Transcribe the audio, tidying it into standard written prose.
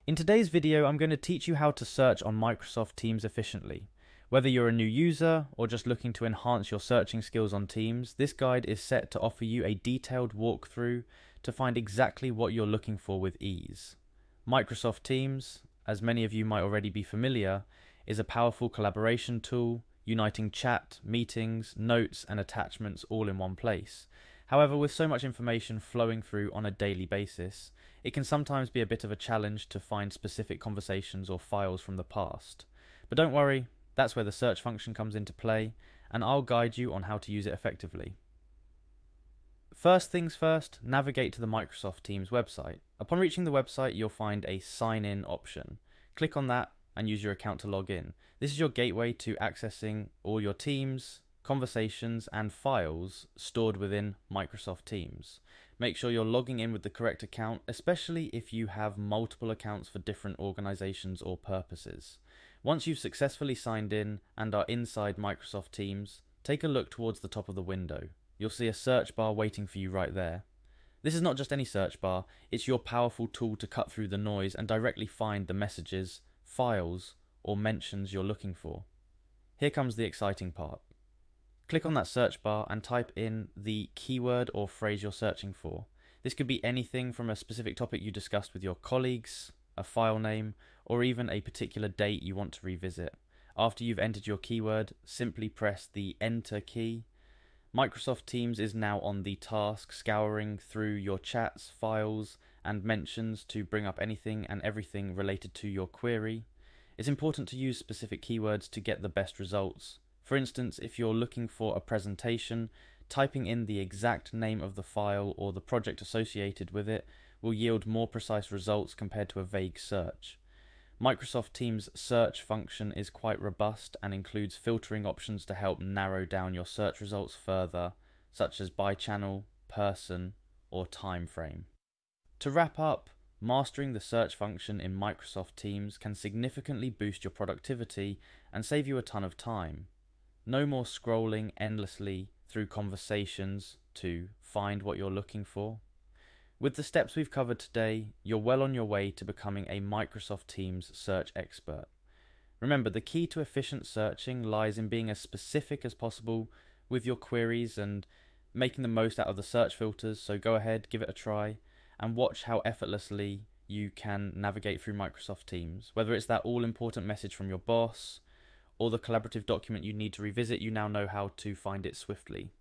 In today's video, I'm going to teach you how to search on Microsoft Teams efficiently. Whether you're a new user or just looking to enhance your searching skills on Teams, this guide is set to offer you a detailed walkthrough to find exactly what you're looking for with ease. Microsoft Teams, as many of you might already be familiar, is a powerful collaboration tool uniting chat, meetings, notes, and attachments all in one place. However, with so much information flowing through on a daily basis, it can sometimes be a bit of a challenge to find specific conversations or files from the past. But don't worry, that's where the search function comes into play, and I'll guide you on how to use it effectively. First things first, navigate to the Microsoft Teams website. Upon reaching the website, you'll find a sign in option. Click on that and use your account to log in. This is your gateway to accessing all your Teams, conversations, and files stored within Microsoft Teams. Make sure you're logging in with the correct account, especially if you have multiple accounts for different organizations or purposes. Once you've successfully signed in and are inside Microsoft Teams, take a look towards the top of the window. You'll see a search bar waiting for you right there. This is not just any search bar, it's your powerful tool to cut through the noise and directly find the messages, files, or mentions you're looking for. Here comes the exciting part. Click on that search bar and type in the keyword or phrase you're searching for. This could be anything from a specific topic you discussed with your colleagues, a file name, or even a particular date you want to revisit. After you've entered your keyword, simply press the Enter key. Microsoft Teams is now on the task scouring through your chats, files, and mentions to bring up anything and everything related to your query. It's important to use specific keywords to get the best results. For instance, if you're looking for a presentation, typing in the exact name of the file or the project associated with it will yield more precise results compared to a vague search. Microsoft Teams' search function is quite robust and includes filtering options to help narrow down your search results further, such as by channel, person, or time frame. To wrap up, mastering the search function in Microsoft Teams can significantly boost your productivity and save you a ton of time. No more scrolling endlessly through conversations to find what you're looking for. With the steps we've covered today, you're well on your way to becoming a Microsoft Teams search expert. Remember, the key to efficient searching lies in being as specific as possible with your queries and making the most out of the search filters, so go ahead, give it a try, and watch how effortlessly you can navigate through Microsoft Teams. Whether it's that all-important message from your boss, or the collaborative document you need to revisit, you now know how to find it swiftly.